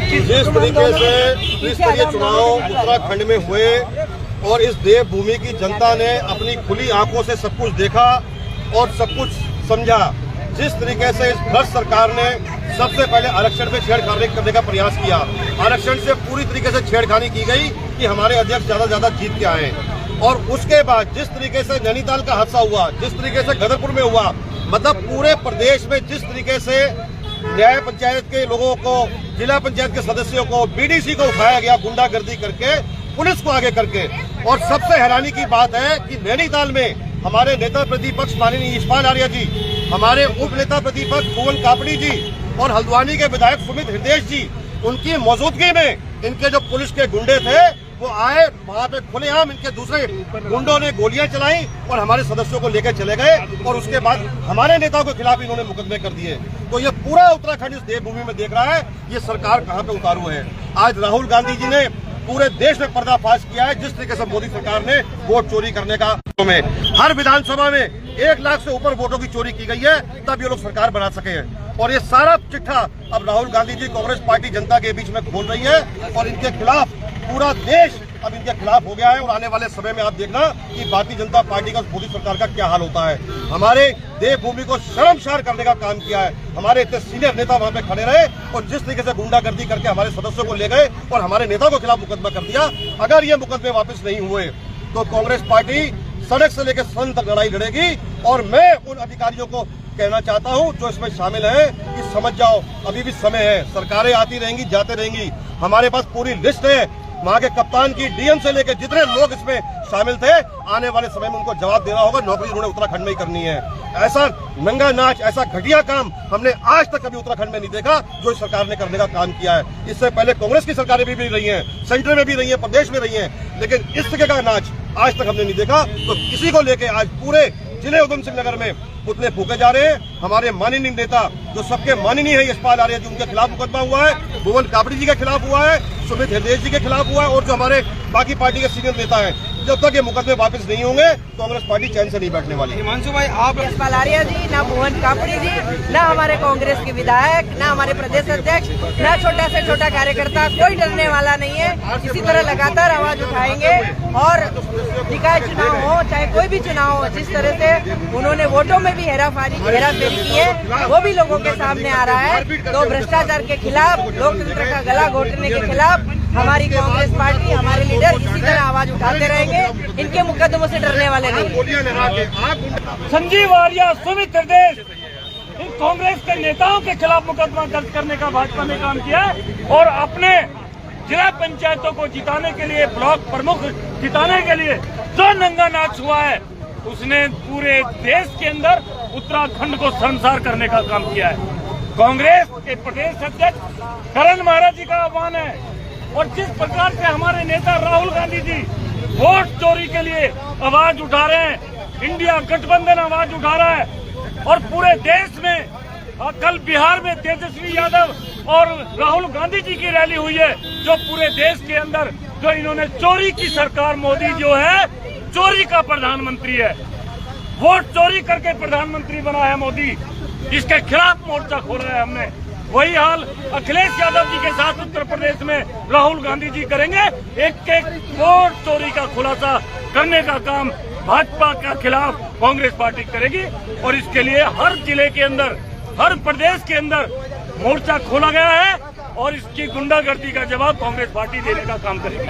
जिस तरीके से त्रिस्तरीय चुनाव उत्तराखंड में हुए और इस देवभूमि की जनता ने अपनी खुली आंखों से सब कुछ देखा और सब कुछ समझा, जिस तरीके से इस भ्रष्ट सरकार ने सबसे पहले आरक्षण पे छेड़खानी करने का प्रयास किया, आरक्षण से पूरी तरीके से छेड़खानी की गई कि हमारे अध्यक्ष ज्यादा से ज्यादा जीत के आए। और उसके बाद जिस तरीके से नैनीताल का हादसा हुआ, जिस तरीके से गदरपुर में हुआ, मतलब पूरे प्रदेश में जिस तरीके से न्याय पंचायत के लोगों को, जिला पंचायत के सदस्यों को, बीडीसी को उठाया गया गुंडागर्दी करके, पुलिस को आगे करके। और सबसे हैरानी की बात है कि नैनीताल में हमारे नेता प्रतिपक्ष माननीय यशपाल आर्य जी, हमारे उप नेता प्रतिपक्ष भुवन कापड़ी जी और हल्द्वानी के विधायक सुमित हृदय जी, उनकी मौजूदगी में इनके जो पुलिस के गुंडे थे वो आए, वहाँ पे खुलेआम इनके दूसरे गुंडों ने गोलियां चलाई और हमारे सदस्यों को लेकर चले गए और उसके बाद हमारे नेताओं के खिलाफ इन्होंने मुकदमे कर दिए। तो ये पूरा उत्तराखंड इस देवभूमि में देख रहा है ये सरकार कहाँ पे उतारू है। आज राहुल गांधी जी ने पूरे देश में पर्दाफाश किया है जिस तरीके से मोदी सरकार ने वोट चोरी करने का में हर विधानसभा में 1 लाख से ऊपर वोटों की चोरी की गई है, तब ये लोग सरकार बना सके हैं। और ये सारा चिट्ठा अब राहुल गांधी जी कांग्रेस पार्टी जनता के बीच में खोल रही है और इनके खिलाफ पूरा देश अब इनके खिलाफ हो गया है। और आने वाले समय में आप देखना कि भारतीय जनता पार्टी का मोदी सरकार का क्या हाल होता है। हमारे देवभूमि को शर्मसार करने का काम किया है, हमारे इतने सीनियर नेता वहां पे खड़े रहे और जिस तरीके से गुंडागर्दी करके हमारे सदस्यों को ले गए और हमारे नेता के खिलाफ मुकदमा कर दिया। अगर ये मुकदमे वापस नहीं हुए तो कांग्रेस पार्टी सड़क से लेकर सदन तक लड़ाई लड़ेगी। और मैं उन अधिकारियों को कहना चाहता हूं जो इसमें शामिल हैं कि समझ जाओ अभी भी समय है, सरकारें आती रहेंगी जाते रहेंगी, हमारे पास पूरी लिस्ट है, वहां के कप्तान की डीएम से लेकर जितने लोग इसमें शामिल थे, आने वाले समय में उनको जवाब देना होगा। नौकरी उन्होंने उत्तराखंड में ही करनी है। ऐसा नंगा नाच, ऐसा घटिया काम हमने आज तक कभी उत्तराखंड में नहीं देखा जो इस सरकार ने करने का काम किया है। इससे पहले कांग्रेस की सरकारें भी रही हैं, सेंटर में भी रही हैं, प्रदेश में रही हैं, लेकिन इस तरह का नाच आज तक हमने नहीं देखा। तो किसी को लेके आज पूरे जिले उधम सिंह नगर में पुतले फूके जा रहे हैं। हमारे माननीय नेता जो सबके माननीय है यशपाल आर्य जी, उनके खिलाफ मुकदमा हुआ है, भुवन कापड़ी जी के खिलाफ हुआ है, सुमित हृदय जी के खिलाफ हुआ है और जो हमारे बाकी पार्टी के सीनियर नेता हैं, जब तक ये मुकदमे वापस नहीं होंगे कांग्रेस पार्टी चैन से नहीं बैठने वाली। हिमांशु भाई, आप यशपाल आर्य जी, ना भुवन कापड़ी जी, ना हमारे कांग्रेस के विधायक, ना हमारे प्रदेश अध्यक्ष, ना छोटा से छोटा कार्यकर्ता, कोई डरने वाला नहीं है। इसी तरह लगातार आवाज उठाएंगे और निकाय चुनाव हो चाहे कोई भी चुनाव हो, जिस तरह से उन्होंने वोटों में भी हेराफेरी की है वो भी लोगों के सामने आ रहा है। तो भ्रष्टाचार के खिलाफ, लोकतंत्र का गला घोटने के खिलाफ हमारी कांग्रेस पार्टी, हमारे लीडर इसी तरह आवाज उठाते रहेंगे। इनके मुकदमों से डरने वाले नहीं। संजीव आर्य, सुमित हृदय, इन कांग्रेस के नेताओं के खिलाफ मुकदमा दर्ज करने का भाजपा ने काम किया है और अपने जिला पंचायतों को जिताने के लिए, ब्लॉक प्रमुख जिताने के लिए जो नंगा नाच हुआ है उसने पूरे देश के अंदर उत्तराखंड को शर्मसार करने का काम किया है। कांग्रेस के प्रदेश अध्यक्ष करण महाराज जी का आह्वान है और जिस प्रकार से हमारे नेता राहुल गांधी जी वोट चोरी के लिए आवाज उठा रहे हैं, इंडिया गठबंधन आवाज उठा रहा है और पूरे देश में कल बिहार में तेजस्वी यादव और राहुल गांधी जी की रैली हुई है जो पूरे देश के अंदर जो इन्होंने चोरी की सरकार, मोदी जो है चोरी का प्रधानमंत्री है, वोट चोरी करके प्रधानमंत्री बना है मोदी, जिसके खिलाफ मोर्चा खोला है हमने। वही हाल अखिलेश यादव जी के साथ उत्तर प्रदेश में राहुल गांधी जी करेंगे। एक एक वोट चोरी का खुलासा करने का काम भाजपा के खिलाफ कांग्रेस पार्टी करेगी और इसके लिए हर जिले के अंदर, हर प्रदेश के अंदर मोर्चा खोला गया है और इसकी गुंडागर्दी का जवाब कांग्रेस पार्टी देने का काम करेगी।